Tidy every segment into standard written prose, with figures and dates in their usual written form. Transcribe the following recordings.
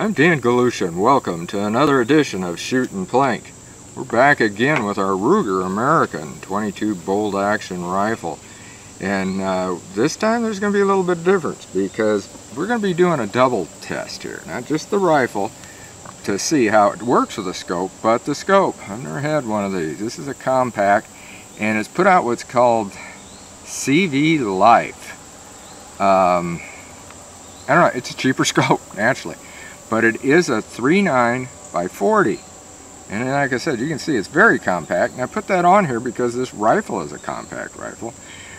I'm Dan Galusha, and welcome to another edition of Shootin' Plink. We're back again with our Ruger American 22 bolt action rifle, and this time there's going to be a little bit different because we're going to be doing a double test here. Not just the rifle to see how it works with the scope, but the scope. I've never had one of these. This is a compact, and it's put out what's called CVLife. I don't know, it's a cheaper scope naturally, but it is a 3.9 by 40, and like I said, you can see it's very compact. And I put that on here because this rifle is a compact rifle.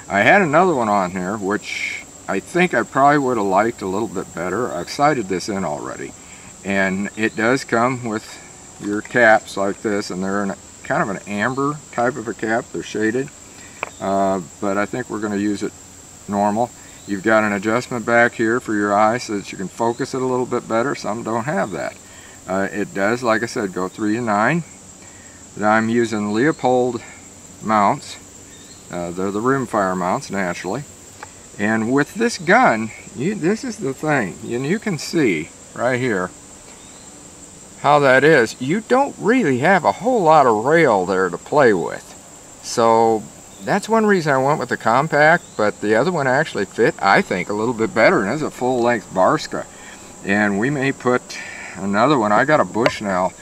I had another one on here which I think I probably would have liked a little bit better. I've sighted this in already, and it does come with your caps like this, and they're in kind of an amber type of a cap. They're shaded, but I think we're going to use it normal. You've got an adjustment back here for your eye so that you can focus it a little bit better. Some don't have that. It does, like I said, go 3 to 9. I'm using Leopold mounts. They're the rimfire mounts naturally. And with this gun, this is the thing. You can see right here how that is. You don't really have a whole lot of rail there to play with. So that's one reason I went with the compact, but the other one actually fit, I think, a little bit better, and it's a full-length Barska. And we may put another one. I got a Bushnell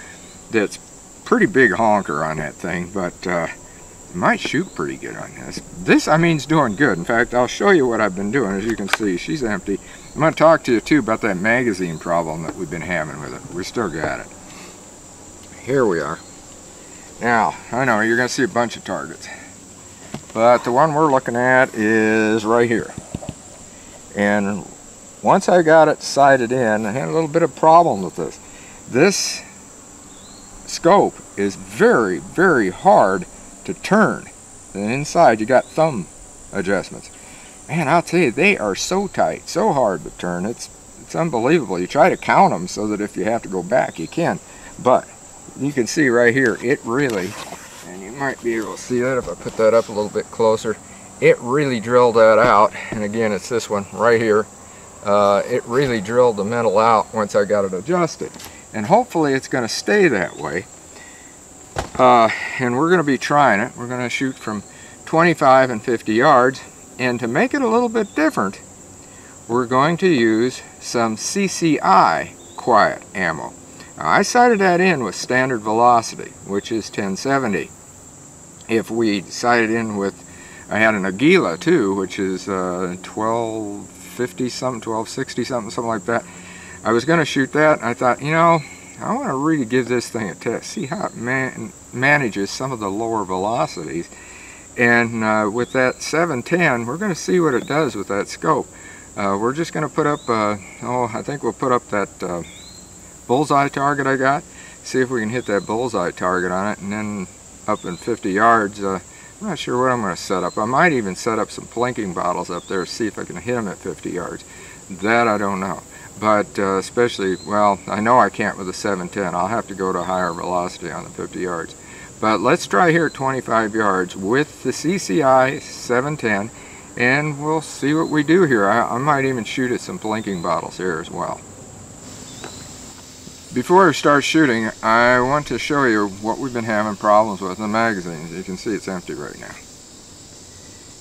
that's pretty big honker on that thing, but it might shoot pretty good on this. This, I mean, is doing good. In fact, I'll show you what I've been doing. As you can see, she's empty. I'm going to talk to you, too, about that magazine problem that we've been having with it. We still got it. Here we are. Now, I know you're going to see a bunch of targets, but the one we're looking at is right here. And once I got it sighted in, I had a little bit of problem with this. This scope is very, very hard to turn. And inside you got thumb adjustments. Man, I'll tell you, they are so tight, so hard to turn. It's unbelievable. You try to count them so that if you have to go back, you can. But you can see right here, it really, and you might be able to see that if I put that up a little bit closer, it really drilled that out. And again, it's this one right here. It really drilled the metal out once I got it adjusted, and hopefully it's going to stay that way. And we're going to be trying it. We're going to shoot from 25 and 50 yards, and to make it a little bit different, we're going to use some CCI Quiet ammo. Now, I sighted that in with standard velocity, which is 1070. If we sighted in with, I had an Aguila too, which is 1250 something, 1260 something, something like that. I was going to shoot that, and I thought, you know, I want to really give this thing a test, see how it manages some of the lower velocities. And with that 710, we're going to see what it does with that scope. We're just going to put up, I think we'll put up that bullseye target I got, see if we can hit that bullseye target on it, and then up in 50 yards, I'm not sure what I'm going to set up. I might even set up some plinking bottles up there, see if I can hit them at 50 yards. That I don't know. But especially, well, I know I can't with the 710. I'll have to go to a higher velocity on the 50 yards. But let's try here at 25 yards with the CCI 710, and we'll see what we do here. I might even shoot at some plinking bottles here as well. Before I start shooting, I want to show you what we've been having problems with in the magazine. As you can see, it's empty right now.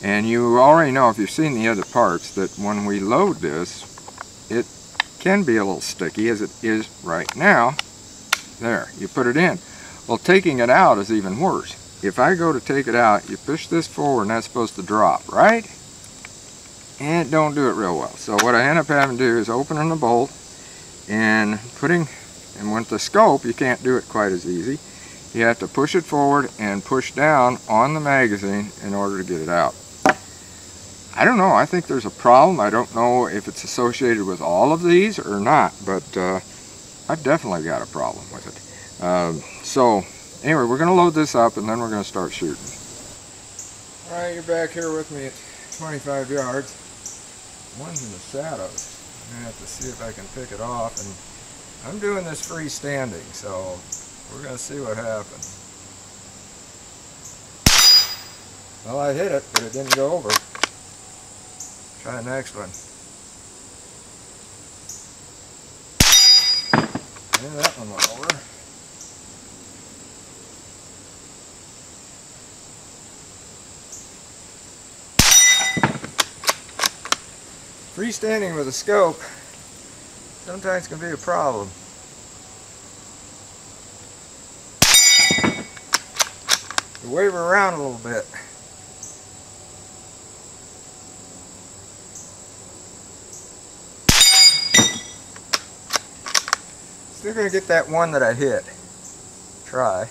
And you already know, if you've seen the other parts, that when we load this, it can be a little sticky, as it is right now. There, you put it in. Well, taking it out is even worse. If I go to take it out, you push this forward and that's supposed to drop, right? And it don't do it real well. So what I end up having to do is opening the bolt and putting, and with the scope, you can't do it quite as easy. You have to push it forward and push down on the magazine in order to get it out. I don't know, I think there's a problem. I don't know if it's associated with all of these or not, but I've definitely got a problem with it. So anyway, we're going to load this up and then we're going to start shooting. Alright, you're back here with me at 25 yards. One's in the shadows. I'm going to have to see if I can pick it off, and I'm doing this freestanding, so we're going to see what happens. Well, I hit it, but it didn't go over. Try the next one. Yeah, that one went over. Freestanding with a scope sometimes can be a problem. You wave her around a little bit. Still gonna get that one that I hit. Try.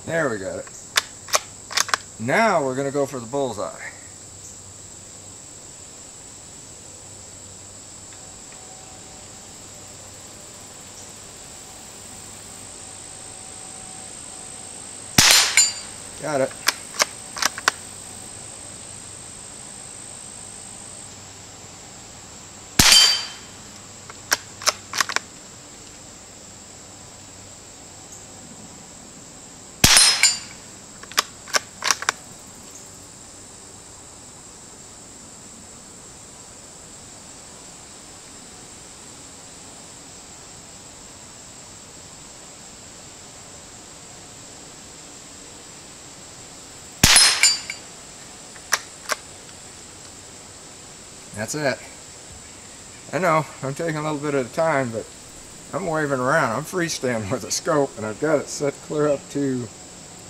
There we got it. Now we're gonna go for the bullseye. Got it. That's it. I know, I'm taking a little bit at a time, but I'm waving around. I'm freestanding with a scope, and I've got it set clear up to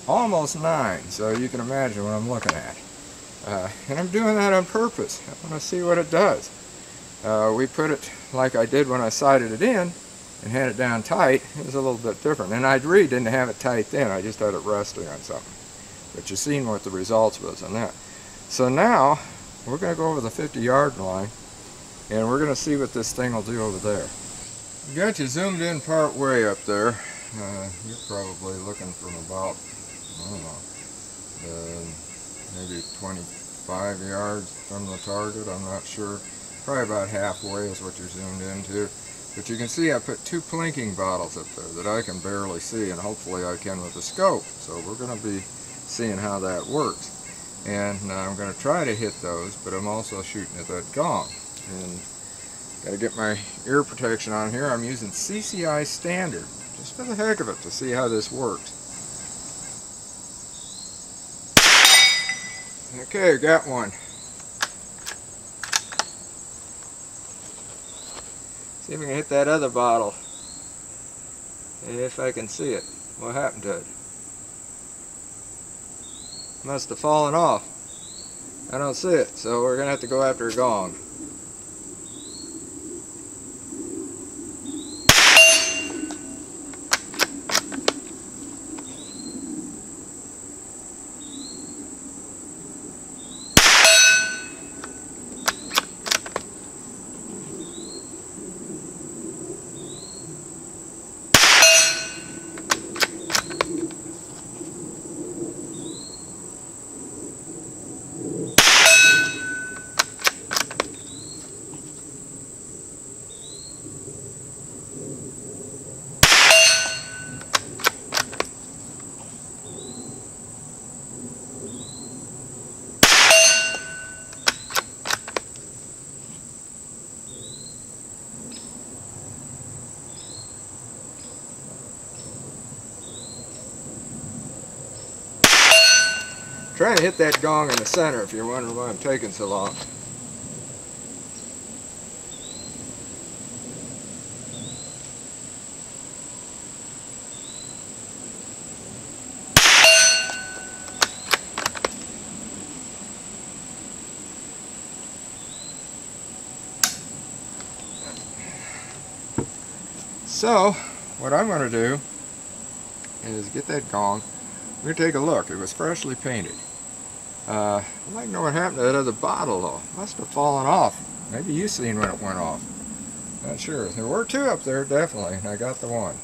almost 9, so you can imagine what I'm looking at. And I'm doing that on purpose. I want to see what it does. We put it like I did when I sighted it in and had it down tight. It was a little bit different. And I really didn't have it tight then. I just had it resting on something. But you've seen what the results was on that. So now, we're going to go over the 50-yard line, and we're going to see what this thing will do over there. We got you zoomed in part way up there. You're probably looking from about, I don't know, maybe 25 yards from the target. I'm not sure. Probably about halfway is what you're zoomed into. But you can see I put 2 plinking bottles up there that I can barely see, and hopefully I can with the scope. So we're going to be seeing how that works. And I'm going to try to hit those, but I'm also shooting at that gong. And got to get my ear protection on here. I'm using CCI standard, just for the heck of it, to see how this works. Okay, got one. See if we can hit that other bottle. If I can see it. What happened to it? Must have fallen off. I don't see it, so we're going to have to go after a gong. Trying to hit that gong in the center if you're wondering why I'm taking so long. So, what I'm going to do is get that gong. We're going to take a look. It was freshly painted. I'd like to know what happened to that other bottle though. Must have fallen off. Maybe you seen when it went off. Not sure. There were 2 up there, definitely, and I got the one.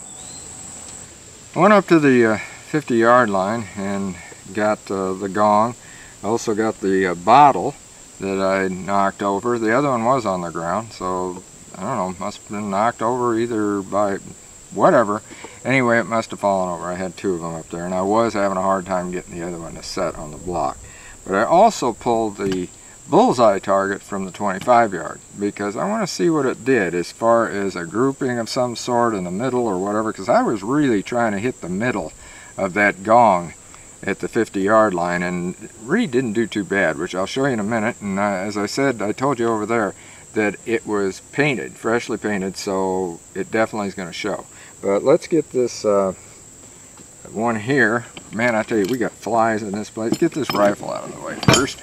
I went up to the 50-yard line and got the gong. I also got the bottle that I knocked over. The other one was on the ground, so I don't know, must have been knocked over either by whatever. Anyway, it must have fallen over. I had 2 of them up there, and I was having a hard time getting the other one to set on the block. But I also pulled the bullseye target from the 25 yard, because I want to see what it did as far as a grouping of some sort in the middle or whatever, because I was really trying to hit the middle of that gong at the 50 yard line, and really didn't do too bad, which I'll show you in a minute. And as I said, I told you over there that it was painted, freshly painted, so it definitely is going to show. But let's get this one here. Man, I tell you, we got flies in this place. Get this rifle out of the way first.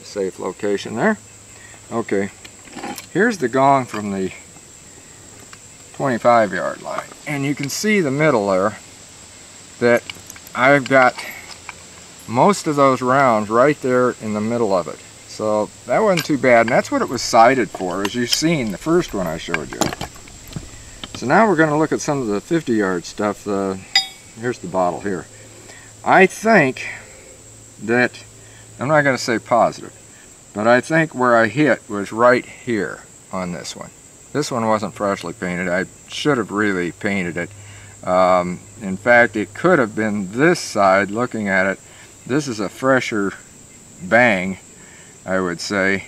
Safe location there. Okay, here's the gong from the 25 yard line, and you can see the middle there, that I've got most of those rounds right there in the middle of it. So that wasn't too bad, and that's what it was sighted for, as you've seen the first one I showed you. So now we're going to look at some of the 50 yard stuff. Here's the bottle here. I think that, I'm not going to say positive, but I think where I hit was right here on this one. This one wasn't freshly painted. I should have really painted it. In fact, it could have been this side. Looking at it, this is a fresher bang, I would say,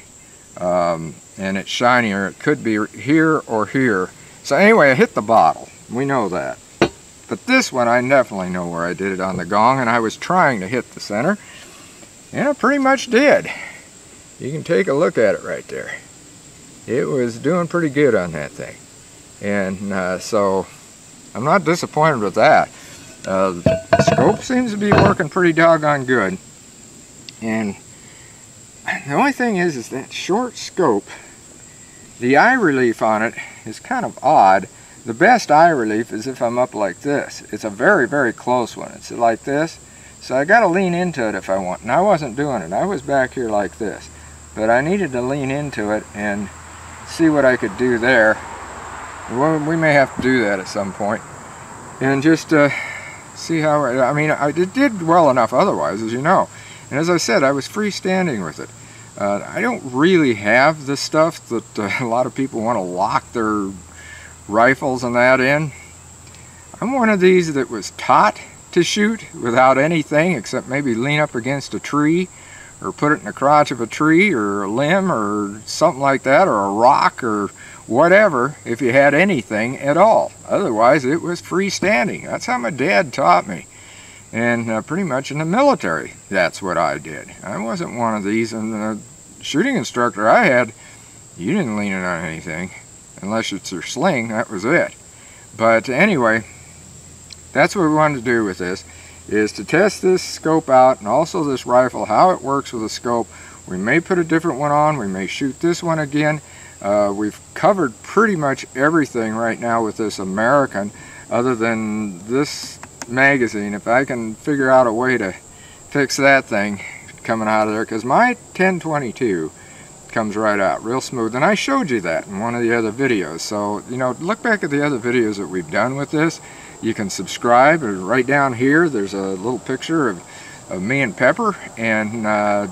and it's shinier. It could be here or here. So anyway, I hit the bottle. We know that. But this one, I definitely know where I did it on the gong, and I was trying to hit the center, and I pretty much did. You can take a look at it right there. It was doing pretty good on that thing. And so I'm not disappointed with that. The scope seems to be working pretty doggone good. And the only thing is that short scope, the eye relief on it is kind of odd. The best eye relief is if I'm up like this. It's a very, very close one. It's like this. So I got to lean into it if I want. And I wasn't doing it. I was back here like this. But I needed to lean into it and see what I could do there. We may have to do that at some point. And just see how, I mean, it did well enough otherwise, as you know. And as I said, I was freestanding with it. I don't really have the stuff that a lot of people want to lock their rifles and that in. I'm one of these that was taught to shoot without anything except maybe lean up against a tree, or put it in the crotch of a tree or a limb or something like that, or a rock or whatever, if you had anything at all. Otherwise it was freestanding. That's how my dad taught me. And pretty much in the military, that's what I did. I wasn't one of these, and the shooting instructor I had, you didn't lean it on anything, unless it's your sling, that was it. But anyway, that's what we wanted to do with this, is to test this scope out, and also this rifle, how it works with a scope. We may put a different one on, we may shoot this one again. We've covered pretty much everything right now with this American, other than this magazine. If I can figure out a way to fix that thing coming out of there, because my 1022 comes right out real smooth, and I showed you that in one of the other videos. So, you know, look back at the other videos that we've done with this. You can subscribe, and right down here there's a little picture of me and Pepper, and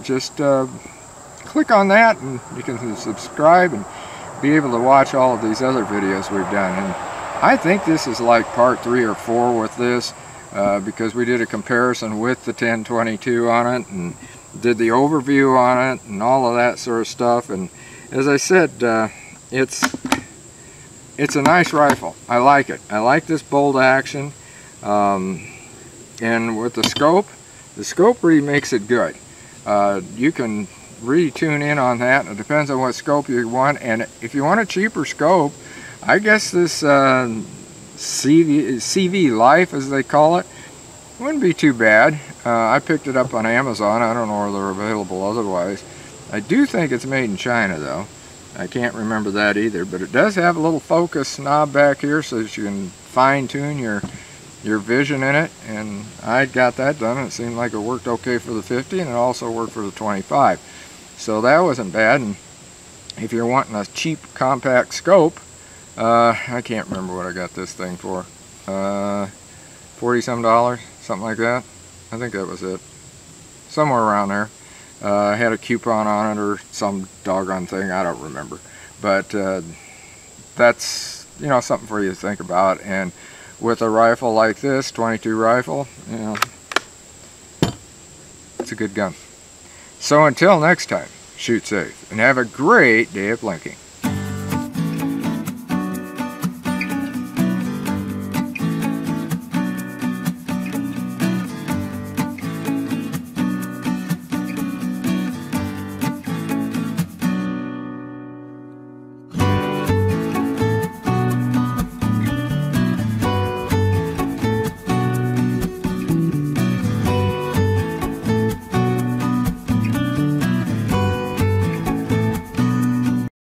just click on that and you can subscribe and be able to watch all of these other videos we've done. And I think this is like part 3 or 4 with this, because we did a comparison with the 1022 on it and did the overview on it and all of that sort of stuff. And as I said, it's a nice rifle. I like it. I like this bolt action, and with the scope really makes it good. You can really tune in on that. It depends on what scope you want, and if you want a cheaper scope, I guess this CVLife, as they call it, wouldn't be too bad. I picked it up on Amazon. I don't know where they're available otherwise. I do think it's made in China though. I can't remember that either, but it does have a little focus knob back here so that you can fine-tune your vision in it, and I got that done, and it seemed like it worked okay for the 50, and it also worked for the 25. So that wasn't bad. And if you're wanting a cheap compact scope, I can't remember what I got this thing for. $40-some, something like that. I think that was it. Somewhere around there. I had a coupon on it or some doggone thing, I don't remember. But that's, you know, something for you to think about. And with a rifle like this, 22 rifle, you know, It's a good gun. So until next time, shoot safe and have a great day of plinking.